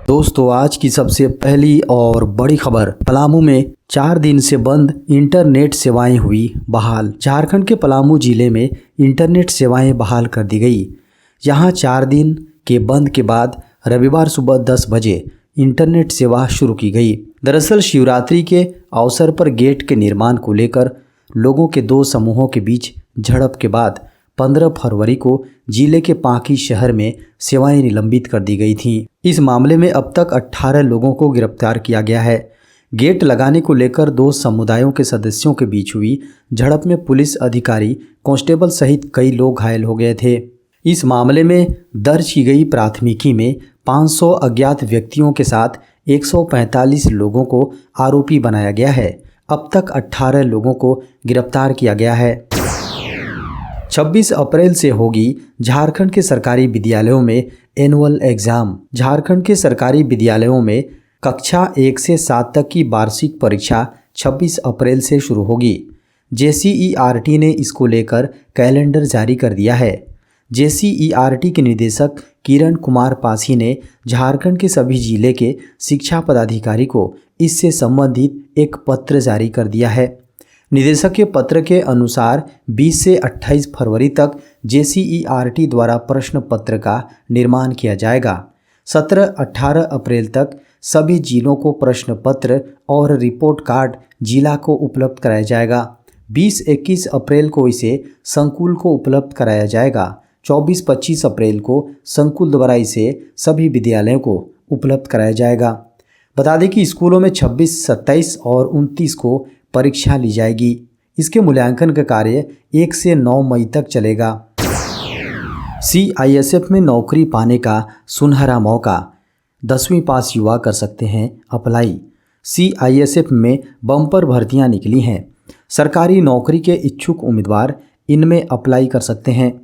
दोस्तों, आज की सबसे पहली और बड़ी खबर। पलामू में 4 दिन से बंद इंटरनेट सेवाएं हुई बहाल। झारखंड के पलामू जिले में इंटरनेट सेवाएं बहाल कर दी गई। यहां 4 दिन के बंद के बाद रविवार सुबह 10 बजे इंटरनेट सेवा शुरू की गई। दरअसल शिवरात्रि के अवसर पर गेट के निर्माण को लेकर लोगों के 2 समूहों के बीच झड़प के बाद 15 फरवरी को जिले के पांकी शहर में सेवाएं निलंबित कर दी गई थीं। इस मामले में अब तक 18 लोगों को गिरफ्तार किया गया है। गेट लगाने को लेकर 2 समुदायों के सदस्यों के बीच हुई झड़प में पुलिस अधिकारी, कांस्टेबल सहित कई लोग घायल हो गए थे। इस मामले में दर्ज की गई प्राथमिकी में 500 अज्ञात व्यक्तियों के साथ 145 लोगों को आरोपी बनाया गया है। अब तक 18 लोगों को गिरफ्तार किया गया है। 26 अप्रैल से होगी झारखंड के सरकारी विद्यालयों में एनुअल एग्जाम। झारखंड के सरकारी विद्यालयों में कक्षा 1 से 7 तक की वार्षिक परीक्षा 26 अप्रैल से शुरू होगी। JCERT ने इसको लेकर कैलेंडर जारी कर दिया है। JCERT के निदेशक किरण कुमार पासी ने झारखंड के सभी जिले के शिक्षा पदाधिकारी को इससे संबंधित एक पत्र जारी कर दिया है। निदेशक के पत्र के अनुसार 20 से 28 फरवरी तक JCERT द्वारा प्रश्न पत्र का निर्माण किया जाएगा। 17-18 अप्रैल तक सभी जिलों को प्रश्न पत्र और रिपोर्ट कार्ड जिला को उपलब्ध कराया जाएगा। 20-21 अप्रैल को इसे संकुल को उपलब्ध कराया जाएगा। 24-25 अप्रैल को संकुल द्वारा इसे सभी विद्यालयों को उपलब्ध कराया जाएगा। बता दें कि स्कूलों में 26, 27 और 29 को परीक्षा ली जाएगी। इसके मूल्यांकन का कार्य 1 से 9 मई तक चलेगा। CISF में नौकरी पाने का सुनहरा मौका, 10वीं पास युवा कर सकते हैं अप्लाई। CISF में बम्पर भर्तियां निकली हैं। सरकारी नौकरी के इच्छुक उम्मीदवार इनमें अप्लाई कर सकते हैं।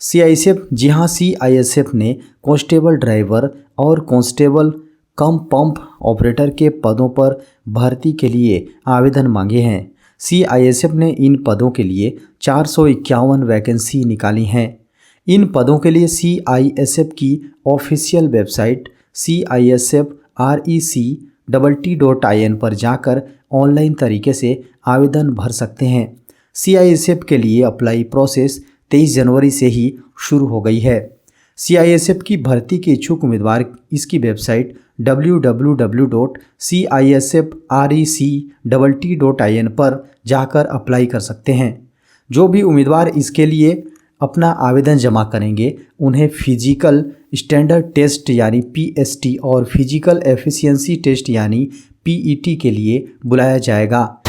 CISF ने कांस्टेबल ड्राइवर और कांस्टेबल कम पंप ऑपरेटर के पदों पर भर्ती के लिए आवेदन मांगे हैं। CISF ने इन पदों के लिए 451 वैकेंसी निकाली हैं। इन पदों के लिए CISF की ऑफिशियल वेबसाइट CISF.REC.in पर जाकर ऑनलाइन तरीके से आवेदन भर सकते हैं। CISF के लिए अप्लाई प्रोसेस 23 जनवरी से ही शुरू हो गई है। CISF की भर्ती के इच्छुक उम्मीदवार इसकी वेबसाइट www.CISF.REC.in पर जाकर अप्लाई कर सकते हैं। जो भी उम्मीदवार इसके लिए अपना आवेदन जमा करेंगे उन्हें फिजिकल स्टैंडर्ड टेस्ट यानी PST और फिजिकल एफिशिएंसी टेस्ट यानी PET के लिए बुलाया जाएगा।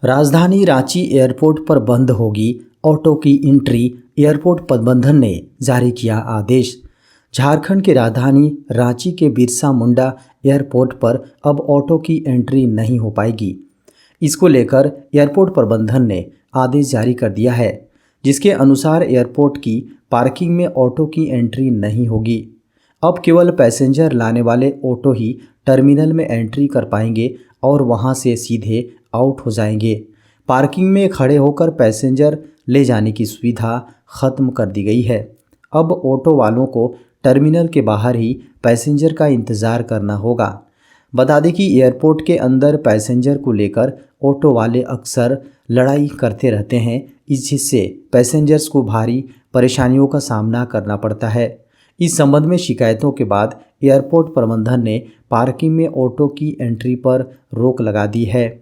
राजधानी रांची एयरपोर्ट पर बंद होगी ऑटो की एंट्री। एयरपोर्ट प्रबंधन ने जारी किया आदेश। झारखंड के राजधानी रांची के बिरसा मुंडा एयरपोर्ट पर अब ऑटो की एंट्री नहीं हो पाएगी। इसको लेकर एयरपोर्ट प्रबंधन ने आदेश जारी कर दिया है, जिसके अनुसार एयरपोर्ट की पार्किंग में ऑटो की एंट्री नहीं होगी। अब केवल पैसेंजर लाने वाले ऑटो ही टर्मिनल में एंट्री कर पाएंगे और वहां से सीधे आउट हो जाएंगे। पार्किंग में खड़े होकर पैसेंजर ले जाने की सुविधा ख़त्म कर दी गई है। अब ऑटो वालों को टर्मिनल के बाहर ही पैसेंजर का इंतज़ार करना होगा। बता दें कि एयरपोर्ट के अंदर पैसेंजर को लेकर ऑटो वाले अक्सर लड़ाई करते रहते हैं, जिससे पैसेंजर्स को भारी परेशानियों का सामना करना पड़ता है। इस संबंध में शिकायतों के बाद एयरपोर्ट प्रबंधन ने पार्किंग में ऑटो की एंट्री पर रोक लगा दी है।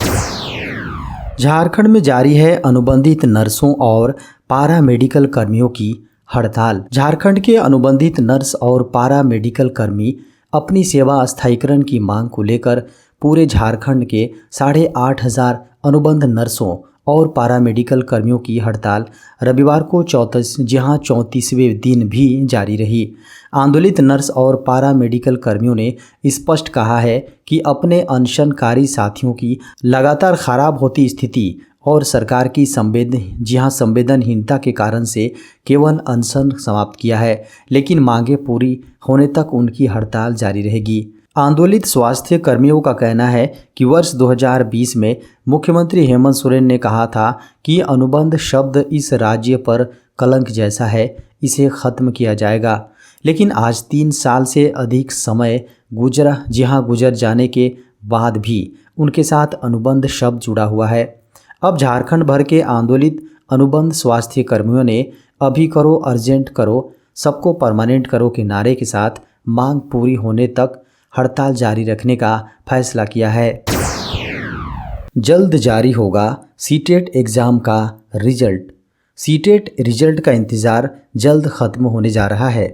झारखंड में जारी है अनुबंधित नर्सों और पारा मेडिकल कर्मियों की हड़ताल। झारखंड के अनुबंधित नर्स और पारा मेडिकल कर्मी अपनी सेवा स्थायीकरण की मांग को लेकर पूरे झारखंड के 8,500 अनुबंध नर्सों और पारा मेडिकल कर्मियों की हड़ताल रविवार को 34वें दिन भी जारी रही। आंदोलित नर्स और पारा मेडिकल कर्मियों ने स्पष्ट कहा है कि अपने अनशनकारी साथियों की लगातार खराब होती स्थिति और सरकार की संवेदनहीनता के कारण से केवल अनशन समाप्त किया है, लेकिन मांगे पूरी होने तक उनकी हड़ताल जारी रहेगी। आंदोलित स्वास्थ्य कर्मियों का कहना है कि वर्ष 2020 में मुख्यमंत्री हेमंत सोरेन ने कहा था कि अनुबंध शब्द इस राज्य पर कलंक जैसा है, इसे खत्म किया जाएगा। लेकिन आज 3 साल से अधिक समय गुजर जाने के बाद भी उनके साथ अनुबंध शब्द जुड़ा हुआ है। अब झारखंड भर के आंदोलित अनुबंध स्वास्थ्य कर्मियों ने अभी करो, अर्जेंट करो, सबको परमानेंट करो के नारे के साथ मांग पूरी होने तक हड़ताल जारी रखने का फैसला किया है। जल्द जारी होगा सीटेट एग्ज़ाम का रिजल्ट। सीटेट रिजल्ट का इंतज़ार जल्द ख़त्म होने जा रहा है।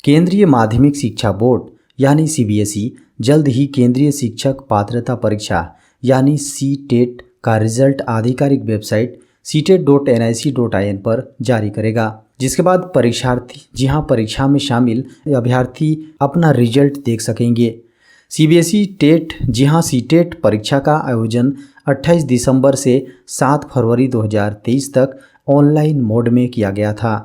केंद्रीय माध्यमिक शिक्षा बोर्ड यानी सीबीएसई जल्द ही केंद्रीय शिक्षक पात्रता परीक्षा यानी सीटेट का रिजल्ट आधिकारिक वेबसाइट ctet.nic.in पर जारी करेगा, जिसके बाद परीक्षा में शामिल अभ्यर्थी अपना रिजल्ट देख सकेंगे। सीबीएसई टेट सीटेट परीक्षा का आयोजन 28 दिसंबर से 7 फरवरी 2023 तक ऑनलाइन मोड में किया गया था।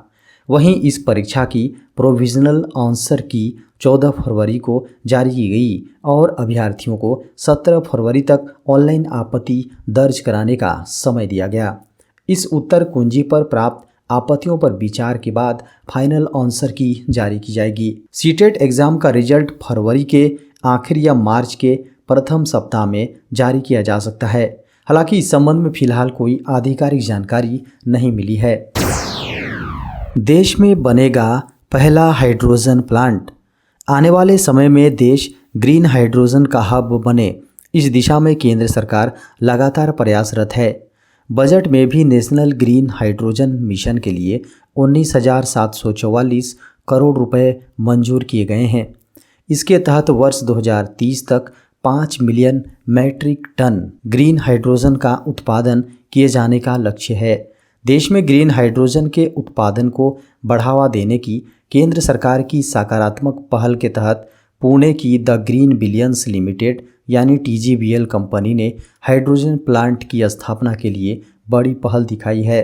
वहीं इस परीक्षा की प्रोविजनल आंसर की 14 फरवरी को जारी की गई और अभ्यर्थियों को 17 फरवरी तक ऑनलाइन आपत्ति दर्ज कराने का समय दिया गया। इस उत्तर कुंजी पर प्राप्त आपत्तियों पर विचार के बाद फाइनल आंसर की जारी की जाएगी। सीटेट एग्ज़ाम का रिजल्ट फरवरी के आखिर या मार्च के प्रथम सप्ताह में जारी किया जा सकता है। हालांकि इस संबंध में फिलहाल कोई आधिकारिक जानकारी नहीं मिली है। देश में बनेगा पहला हाइड्रोजन प्लांट। आने वाले समय में देश ग्रीन हाइड्रोजन का हब बने, इस दिशा में केंद्र सरकार लगातार प्रयासरत है। बजट में भी नेशनल ग्रीन हाइड्रोजन मिशन के लिए 19,744 करोड़ रुपए मंजूर किए गए हैं। इसके तहत वर्ष 2030 तक 5 million metric tonne green hydrogen का उत्पादन किए जाने का लक्ष्य है। देश में ग्रीन हाइड्रोजन के उत्पादन को बढ़ावा देने की केंद्र सरकार की सकारात्मक पहल के तहत पुणे की द ग्रीन बिलियंस लिमिटेड यानी TGVL कंपनी ने हाइड्रोजन प्लांट की स्थापना के लिए बड़ी पहल दिखाई है।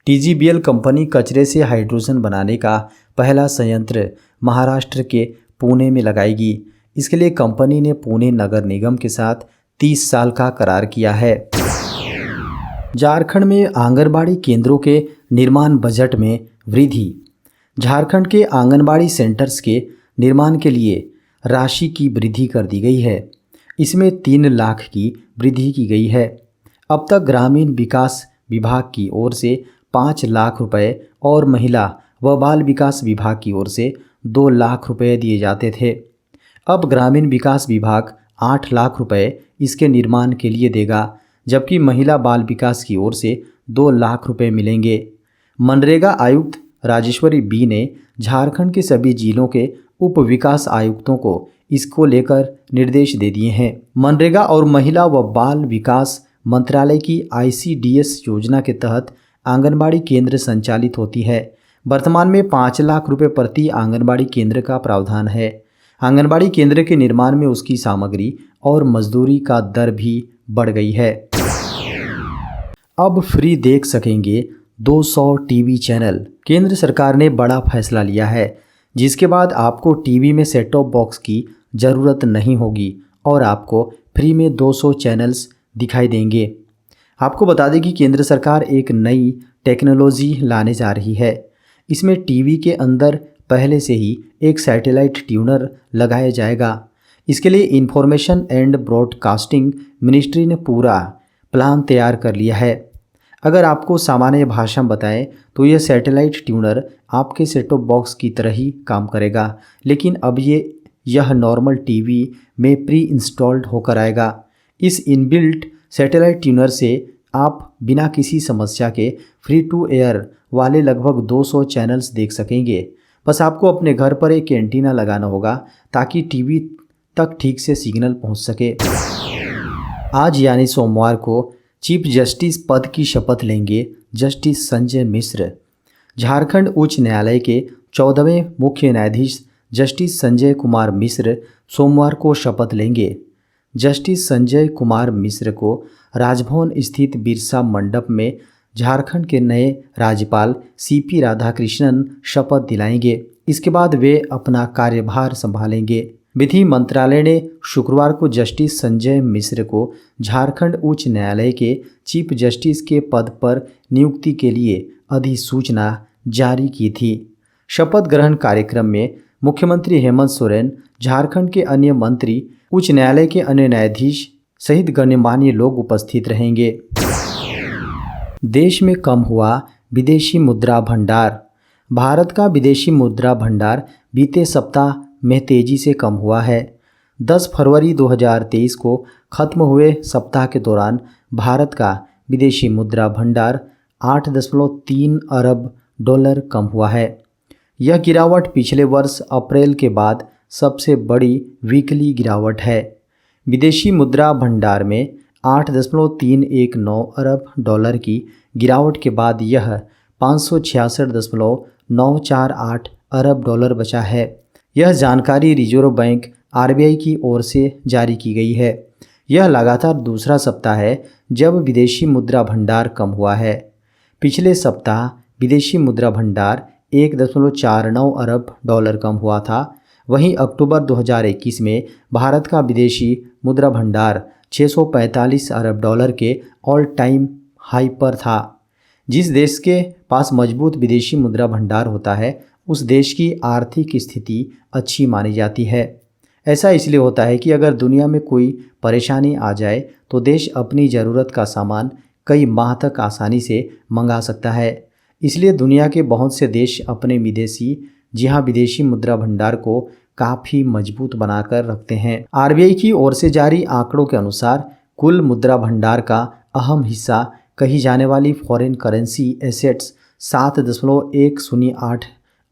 TGVL कंपनी कचरे से हाइड्रोजन बनाने का पहला संयंत्र महाराष्ट्र के पुणे में लगाएगी। इसके लिए कंपनी ने पुणे नगर निगम के साथ 30 साल का करार किया है। झारखंड में आंगनबाड़ी केंद्रों के निर्माण बजट में वृद्धि। झारखंड के आंगनबाड़ी सेंटर्स के निर्माण के लिए राशि की वृद्धि कर दी गई है। इसमें 3 लाख की वृद्धि की गई है। अब तक ग्रामीण विकास विभाग की ओर से 5 लाख रुपए और महिला व बाल विकास विभाग की ओर से 2 लाख रुपए दिए जाते थे। अब ग्रामीण विकास विभाग 8 लाख रुपए इसके निर्माण के लिए देगा, जबकि महिला बाल विकास की ओर से 2 लाख रुपए मिलेंगे। मनरेगा आयुक्त राजेश्वरी बी ने झारखंड के सभी जिलों के उप विकास आयुक्तों को इसको लेकर निर्देश दे दिए हैं। मनरेगा और महिला व बाल विकास मंत्रालय की ICDS योजना के तहत आंगनबाड़ी केंद्र संचालित होती है। वर्तमान में 5 लाख रुपए प्रति आंगनबाड़ी केंद्र का प्रावधान है। आंगनबाड़ी केंद्र के निर्माण में उसकी सामग्री और मजदूरी का दर भी बढ़ गई है। अब फ्री देख सकेंगे 200 टीवी चैनल। केंद्र सरकार ने बड़ा फैसला लिया है, जिसके बाद आपको टीवी में सेट टॉप बॉक्स की ज़रूरत नहीं होगी और आपको फ्री में 200 चैनल्स दिखाई देंगे। आपको बता दें कि केंद्र सरकार एक नई टेक्नोलॉजी लाने जा रही है। इसमें टीवी के अंदर पहले से ही एक सैटेलाइट ट्यूनर लगाया जाएगा। इसके लिए इंफॉर्मेशन एंड ब्रॉडकास्टिंग मिनिस्ट्री ने पूरा प्लान तैयार कर लिया है। अगर आपको सामान्य भाषा में बताएं तो यह सैटेलाइट ट्यूनर आपके सेट टॉप बॉक्स की तरह ही काम करेगा, लेकिन अब यह नॉर्मल टीवी में प्री इंस्टॉल्ड होकर आएगा। इस इनबिल्ट सैटेलाइट ट्यूनर से आप बिना किसी समस्या के फ्री टू एयर वाले लगभग 200 चैनल्स देख सकेंगे। बस आपको अपने घर पर एक एंटीना लगाना होगा ताकि टीवी तक ठीक से सिग्नल पहुंच सके। आज यानी सोमवार को चीफ जस्टिस पद की शपथ लेंगे जस्टिस संजय मिश्र। झारखंड उच्च न्यायालय के 14वें मुख्य न्यायाधीश जस्टिस संजय कुमार मिश्र सोमवार को शपथ लेंगे। जस्टिस संजय कुमार मिश्र को राजभवन स्थित बिरसा मंडप में झारखंड के नए राज्यपाल CP राधाकृष्णन शपथ दिलाएंगे। इसके बाद वे अपना कार्यभार संभालेंगे। विधि मंत्रालय ने शुक्रवार को जस्टिस संजय मिश्र को झारखंड उच्च न्यायालय के चीफ जस्टिस के पद पर नियुक्ति के लिए अधिसूचना जारी की थी। शपथ ग्रहण कार्यक्रम में मुख्यमंत्री हेमंत सोरेन, झारखंड के अन्य मंत्री, उच्च न्यायालय के अन्य न्यायाधीश सहित गणमान्य लोग उपस्थित रहेंगे। देश में कम हुआ विदेशी मुद्रा भंडार। भारत का विदेशी मुद्रा भंडार बीते सप्ताह में तेजी से कम हुआ है। 10 फरवरी 2023 को खत्म हुए सप्ताह के दौरान भारत का विदेशी मुद्रा भंडार 8.3 अरब डॉलर कम हुआ है। यह गिरावट पिछले वर्ष अप्रैल के बाद सबसे बड़ी वीकली गिरावट है। विदेशी मुद्रा भंडार में 8.319 अरब डॉलर की गिरावट के बाद यह 566.948 अरब डॉलर बचा है। यह जानकारी रिजर्व बैंक RBI की ओर से जारी की गई है। यह लगातार दूसरा सप्ताह है जब विदेशी मुद्रा भंडार कम हुआ है। पिछले सप्ताह विदेशी मुद्रा भंडार 1.49 अरब डॉलर कम हुआ था। वहीं अक्टूबर 2021 में भारत का विदेशी मुद्रा भंडार 645 अरब डॉलर के ऑल टाइम हाई पर था। जिस देश के पास मजबूत विदेशी मुद्रा भंडार होता है उस देश की आर्थिक स्थिति अच्छी मानी जाती है। ऐसा इसलिए होता है कि अगर दुनिया में कोई परेशानी आ जाए तो देश अपनी ज़रूरत का सामान कई माह तक आसानी से मंगा सकता है। इसलिए दुनिया के बहुत से देश अपने विदेशी मुद्रा भंडार को काफ़ी मजबूत बनाकर रखते हैं। RBI की ओर से जारी आंकड़ों के अनुसार कुल मुद्रा भंडार का अहम हिस्सा कही जाने वाली फॉरेन करेंसी एसेट्स 7.108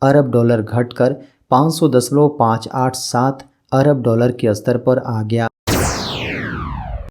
अरब डॉलर घटकर 500.587 अरब डॉलर के स्तर पर आ गया।